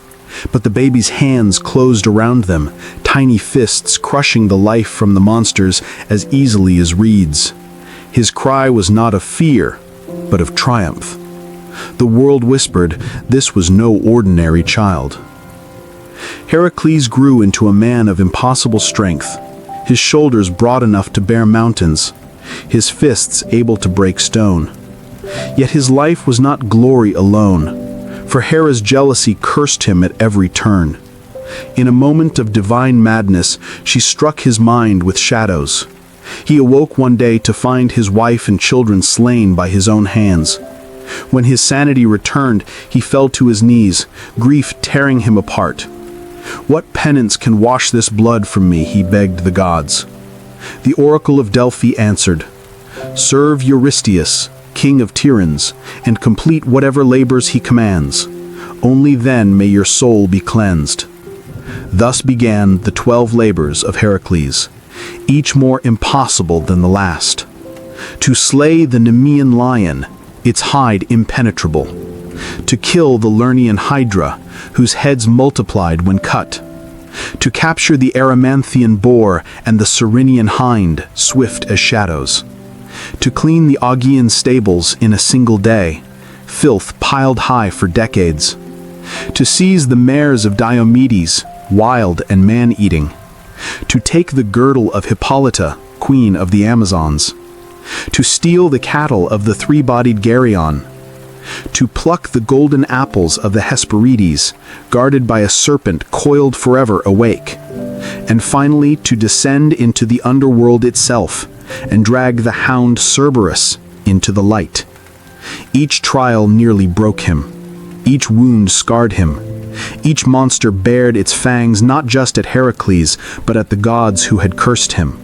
But the baby's hands closed around them, tiny fists crushing the life from the monsters as easily as reeds. His cry was not of fear, but of triumph. The world whispered, this was no ordinary child. Heracles grew into a man of impossible strength, his shoulders broad enough to bear mountains, his fists able to break stone. Yet his life was not glory alone, for Hera's jealousy cursed him at every turn. In a moment of divine madness, she struck his mind with shadows. He awoke one day to find his wife and children slain by his own hands. When his sanity returned, he fell to his knees, grief tearing him apart. What penance can wash this blood from me, he begged the gods. The oracle of Delphi answered, serve Eurystheus, king of Tyrans, and complete whatever labors he commands. Only then may your soul be cleansed. Thus began the 12 labors of Heracles, each more impossible than the last. To slay the Nemean lion, its hide impenetrable. To kill the Lernaean hydra, whose heads multiplied when cut. To capture the Erymanthian boar and the Serenian hind, swift as shadows. To clean the Augean stables in a single day, filth piled high for decades. To seize the mares of Diomedes, wild and man-eating. To take the girdle of Hippolyta, queen of the Amazons. To steal the cattle of the three-bodied Geryon. To pluck the golden apples of the Hesperides, guarded by a serpent coiled forever awake. And finally to descend into the underworld itself, and drag the hound Cerberus into the light. Each trial nearly broke him. Each wound scarred him. Each monster bared its fangs not just at Heracles, but at the gods who had cursed him.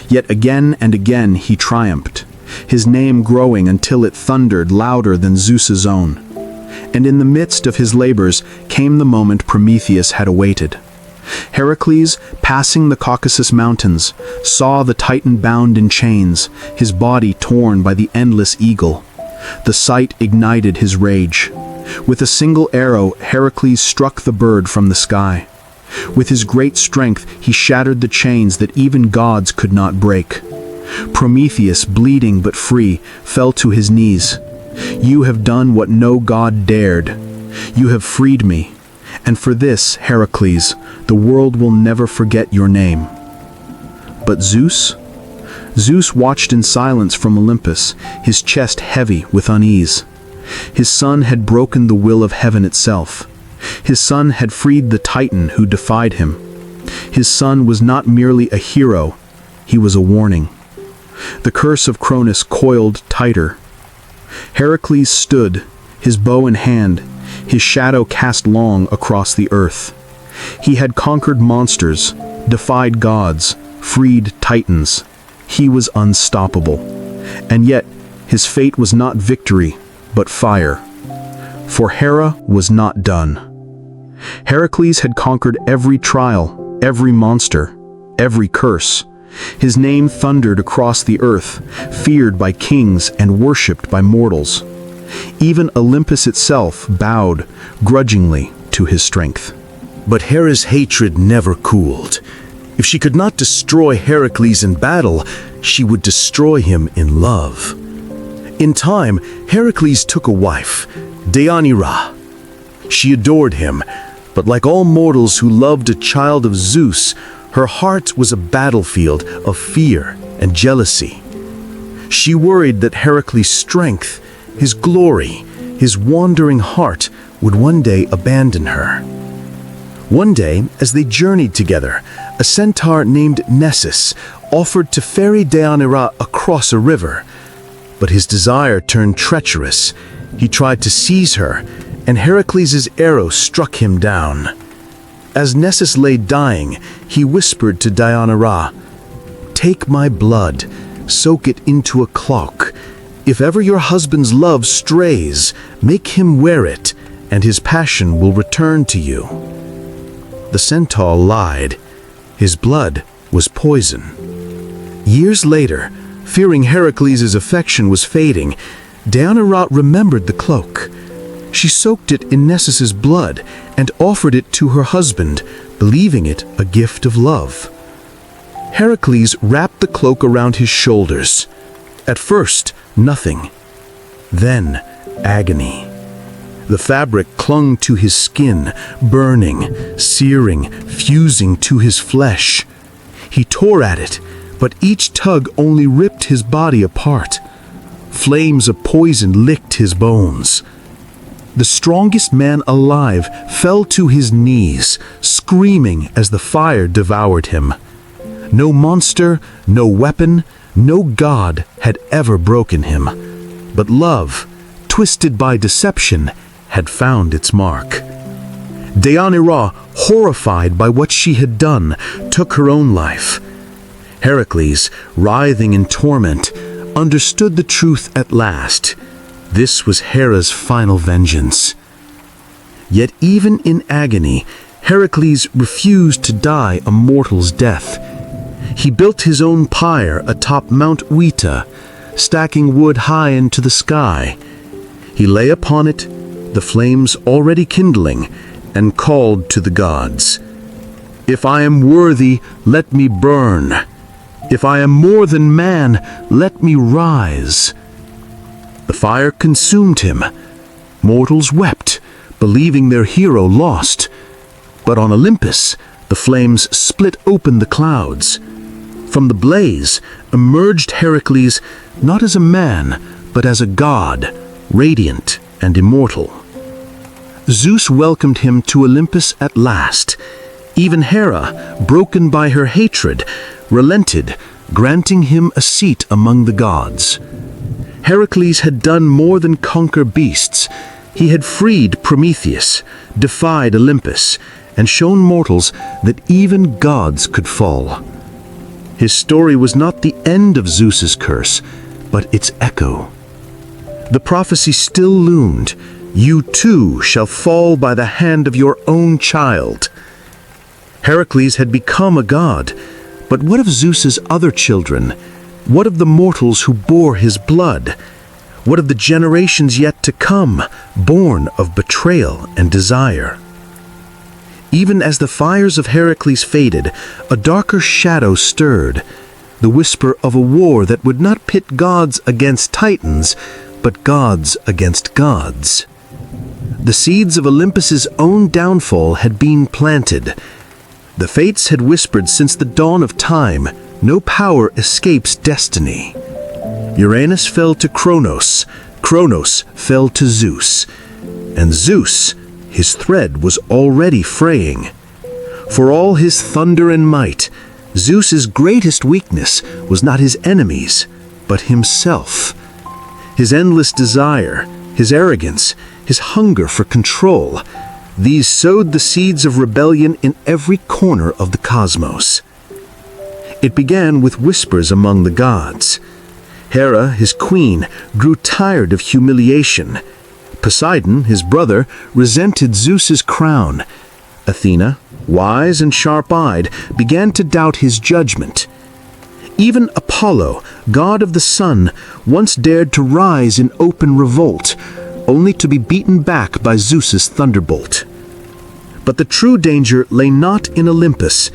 Yet again and again he triumphed, his name growing until it thundered louder than Zeus's own. And in the midst of his labors came the moment Prometheus had awaited. Heracles, passing the Caucasus Mountains, saw the Titan bound in chains, his body torn by the endless eagle. The sight ignited his rage. With a single arrow, Heracles struck the bird from the sky. With his great strength, he shattered the chains that even gods could not break. Prometheus, bleeding but free, fell to his knees. You have done what no god dared. You have freed me. And for this, Heracles, the world will never forget your name. But Zeus? Zeus watched in silence from Olympus, his chest heavy with unease. His son had broken the will of heaven itself. His son had freed the Titan who defied him. His son was not merely a hero, he was a warning. The curse of Cronus coiled tighter. Heracles stood, his bow in hand, his shadow cast long across the earth. He had conquered monsters, defied gods, freed titans. He was unstoppable. And yet, his fate was not victory, but fire. For Hera was not done. Heracles had conquered every trial, every monster, every curse. His name thundered across the earth, feared by kings and worshipped by mortals. Even Olympus itself bowed grudgingly to his strength. But Hera's hatred never cooled. If she could not destroy Heracles in battle, she would destroy him in love. In time, Heracles took a wife, Deianira. She adored him, but like all mortals who loved a child of Zeus, her heart was a battlefield of fear and jealousy. She worried that Heracles' strength, his glory, his wandering heart would one day abandon her. One day, as they journeyed together, a centaur named Nessus offered to ferry Deianira across a river. But his desire turned treacherous. He tried to seize her, and Heracles' arrow struck him down. As Nessus lay dying, he whispered to Deianira, "Take my blood, soak it into a cloak. If ever your husband's love strays, make him wear it, and his passion will return to you." The centaur lied. His blood was poison. Years later, fearing Heracles' affection was fading, Deianira remembered the cloak. She soaked it in Nessus' blood and offered it to her husband, believing it a gift of love. Heracles wrapped the cloak around his shoulders. At first, nothing. Then, agony. The fabric clung to his skin, burning, searing, fusing to his flesh. He tore at it, but each tug only ripped his body apart. Flames of poison licked his bones. The strongest man alive fell to his knees, screaming as the fire devoured him. No monster, no weapon, no god had ever broken him. But love, twisted by deception, had found its mark. Deianira, horrified by what she had done, took her own life. Heracles, writhing in torment, understood the truth at last. This was Hera's final vengeance. Yet even in agony, Heracles refused to die a mortal's death. He built his own pyre atop Mount Oeta, stacking wood high into the sky. He lay upon it, the flames already kindling, and called to the gods. "If I am worthy, let me burn. If I am more than man, let me rise." The fire consumed him. Mortals wept, believing their hero lost. But on Olympus, the flames split open the clouds. From the blaze emerged Heracles not as a man, but as a god, radiant and immortal. Zeus welcomed him to Olympus at last. Even Hera, broken by her hatred, relented, granting him a seat among the gods. Heracles had done more than conquer beasts. He had freed Prometheus, defied Olympus, and shown mortals that even gods could fall. His story was not the end of Zeus's curse, but its echo. The prophecy still loomed. You too shall fall by the hand of your own child. Heracles had become a god, but what of Zeus's other children? What of the mortals who bore his blood? What of the generations yet to come, born of betrayal and desire? Even as the fires of Heracles faded, a darker shadow stirred, the whisper of a war that would not pit gods against titans, but gods against gods. The seeds of Olympus's own downfall had been planted. The fates had whispered since the dawn of time, no power escapes destiny. Uranus fell to Cronos, Cronos fell to Zeus, and Zeus, his thread was already fraying. For all his thunder and might, Zeus's greatest weakness was not his enemies, but himself. His endless desire, his arrogance, his hunger for control, these sowed the seeds of rebellion in every corner of the cosmos. It began with whispers among the gods. Hera, his queen, grew tired of humiliation. Poseidon, his brother, resented Zeus's crown. Athena, wise and sharp-eyed, began to doubt his judgment. Even Apollo, god of the sun, once dared to rise in open revolt, only to be beaten back by Zeus's thunderbolt. But the true danger lay not in Olympus.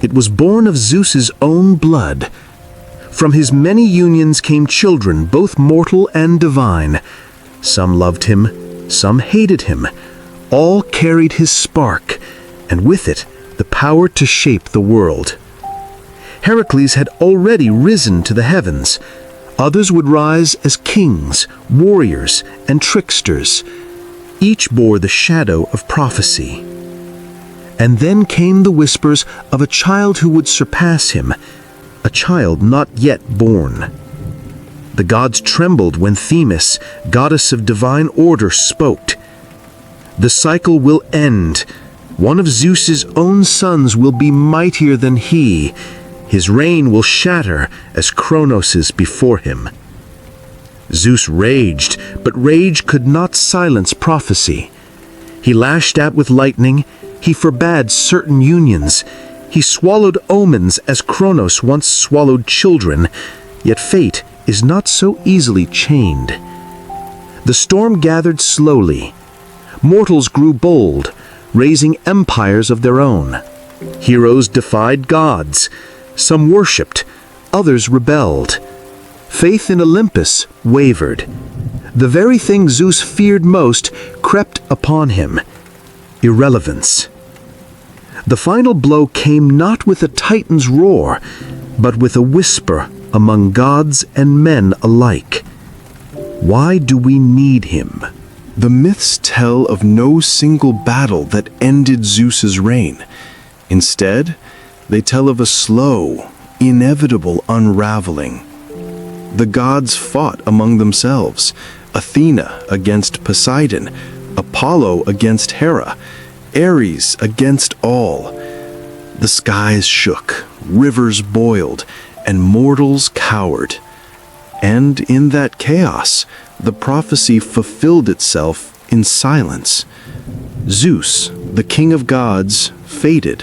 It was born of Zeus's own blood. From his many unions came children, both mortal and divine. Some loved him, some hated him. All carried his spark, and with it, the power to shape the world. Heracles had already risen to the heavens. Others would rise as kings, warriors, and tricksters. Each bore the shadow of prophecy. And then came the whispers of a child who would surpass him, a child not yet born. The gods trembled when Themis, goddess of divine order, spoke. The cycle will end. One of Zeus's own sons will be mightier than he. His reign will shatter as Kronos' before him. Zeus raged, but rage could not silence prophecy. He lashed out with lightning. He forbade certain unions. He swallowed omens as Kronos once swallowed children. Yet fate is not so easily chained. The storm gathered slowly. Mortals grew bold, raising empires of their own. Heroes defied gods. Some worshipped, others rebelled. Faith in Olympus wavered. The very thing Zeus feared most crept upon him: irrelevance. The final blow came not with a titan's roar, but with a whisper among gods and men alike. Why do we need him? The myths tell of no single battle that ended Zeus's reign. Instead, they tell of a slow, inevitable unraveling. The gods fought among themselves, Athena against Poseidon, Apollo against Hera, Ares against all. The skies shook, rivers boiled, and mortals cowered. And in that chaos, the prophecy fulfilled itself in silence. Zeus, the king of gods, faded,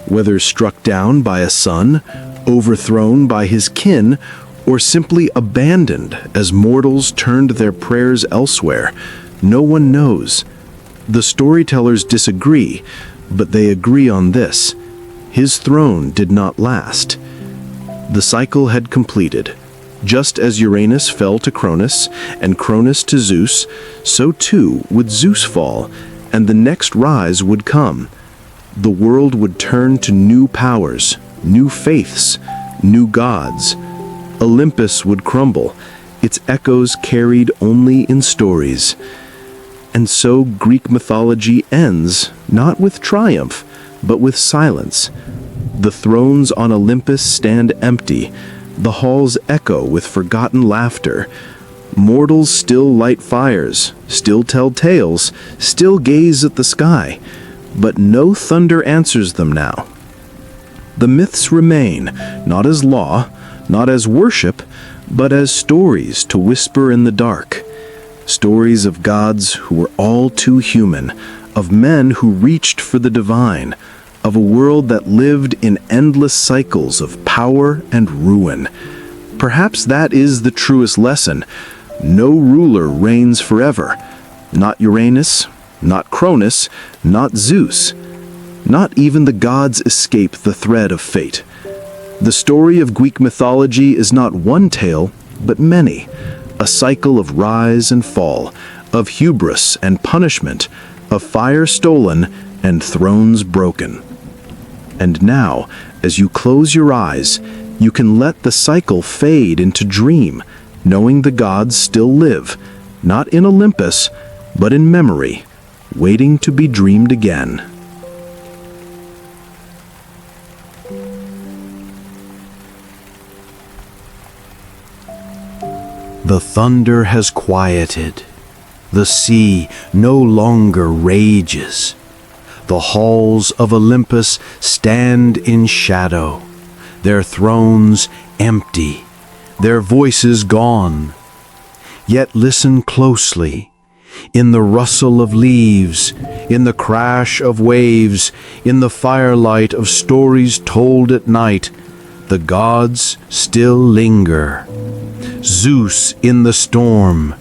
whether struck down by a son, overthrown by his kin, or simply abandoned as mortals turned their prayers elsewhere. No one knows. The storytellers disagree, but they agree on this: his throne did not last. The cycle had completed. Just as Uranus fell to Cronus, and Cronus to Zeus, so too would Zeus fall, and the next rise would come. The world would turn to new powers, new faiths, new gods. Olympus would crumble, its echoes carried only in stories. And so Greek mythology ends, not with triumph, but with silence. The thrones on Olympus stand empty, the halls echo with forgotten laughter. Mortals still light fires, still tell tales, still gaze at the sky, but no thunder answers them now. The myths remain, not as law, not as worship, but as stories to whisper in the dark. Stories of gods who were all too human, of men who reached for the divine, of a world that lived in endless cycles of power and ruin. Perhaps that is the truest lesson. No ruler reigns forever. Not Uranus, not Cronus, not Zeus. Not even the gods escape the thread of fate. The story of Greek mythology is not one tale, but many. A cycle of rise and fall, of hubris and punishment, of fire stolen and thrones broken. And now, as you close your eyes, you can let the cycle fade into dream, knowing the gods still live, not in Olympus, but in memory, waiting to be dreamed again. The thunder has quieted. The sea no longer rages. The halls of Olympus stand in shadow, their thrones empty, their voices gone. Yet listen closely. In the rustle of leaves, in the crash of waves, in the firelight of stories told at night, the gods still linger. Zeus in the storm,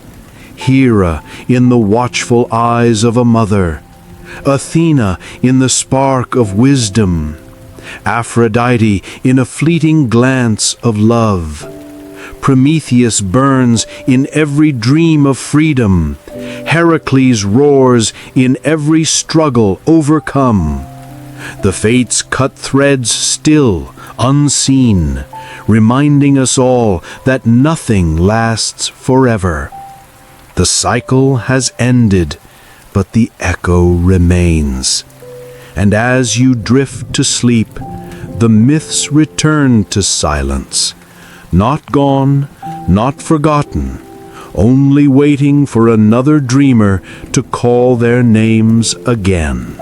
Hera in the watchful eyes of a mother, Athena in the spark of wisdom, Aphrodite in a fleeting glance of love. Prometheus burns in every dream of freedom. Heracles roars in every struggle overcome. The fates cut threads still, unseen, reminding us all that nothing lasts forever. The cycle has ended, but the echo remains. And as you drift to sleep, the myths return to silence. Not gone, not forgotten, only waiting for another dreamer to call their names again.